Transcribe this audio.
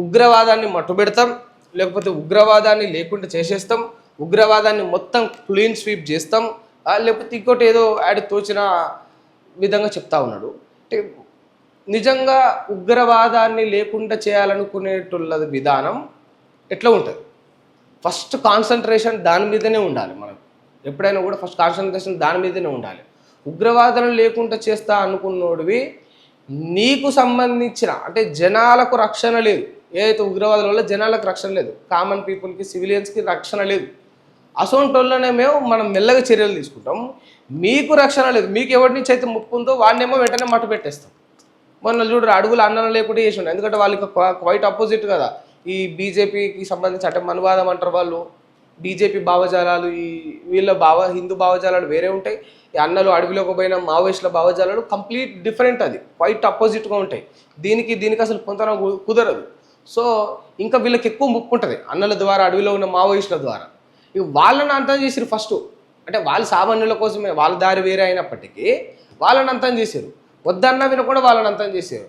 ఉగ్రవాదాన్ని మట్టుబెడతాం, లేకపోతే ఉగ్రవాదాన్ని లేకుండా చేసేస్తాం, ఉగ్రవాదాన్ని మొత్తం క్లీన్ స్వీప్ చేస్తాం, లేకపోతే ఇంకోటి ఏదో యాడ్ తోచిన విధంగా చెప్తా ఉన్నాడు. అంటే నిజంగా ఉగ్రవాదాన్ని లేకుండా చేయాలనుకునేటున్నది విధానం ఎట్లా ఉంటుంది? ఫస్ట్ కాన్సన్ట్రేషన్ దాని మీదనే ఉండాలి. మనం ఎప్పుడైనా కూడా ఫస్ట్ కాన్సన్ట్రేషన్ దాని మీదనే ఉండాలి. ఉగ్రవాదం లేకుండా చేస్తా అనుకున్నోడివి నీకు సంబంధించిన అంటే జనాలకు రక్షణ లేదు. ఏదైతే ఉగ్రవాదుల వల్ల జనాలకు రక్షణ లేదు, కామన్ పీపుల్కి సివిలియన్స్కి రక్షణ లేదు. అసోంటోళ్ళనే మనం మెల్లగా చర్యలు తీసుకుంటాం. మీకు రక్షణ లేదు, మీకు ఎవరి నుంచి అయితే ముప్పు ఉందో వాడినేమో వెంటనే మట్టు పెట్టేస్తాం. మొన్న చూడరు అడుగులు అన్నం లేకుండా చేసి ఉండే, ఎందుకంటే వాళ్ళకి క్వైట్ అపోజిట్ కదా ఈ బీజేపీకి సంబంధించి. అంటే మనువాదం అంటారు వాళ్ళు, బీజేపీ భావజాలాలు, ఈ వీళ్ళ హిందూ భావజాలాలు వేరే ఉంటాయి. ఈ అన్నలు అడవిలోకి పోయిన మావోయిస్టుల భావజాలాలు కంప్లీట్ డిఫరెంట్, అది క్వైట్ అపోజిట్గా ఉంటాయి. దీనికి అసలు పొంతన కుదరదు. సో ఇంకా వీళ్ళకి ఎక్కువ ముప్పు ఉంటుంది అన్నల ద్వారా, అడవిలో ఉన్న మావోయిస్టుల ద్వారా. ఇక వాళ్ళని అంతం చేసారు ఫస్ట్. అంటే వాళ్ళు సామాన్యుల కోసమే, వాళ్ళ దారి వేరే అయినప్పటికీ వాళ్ళని అంతం చేశారు. వద్దన్న వినకుండా వాళ్ళని అంతం చేశారు.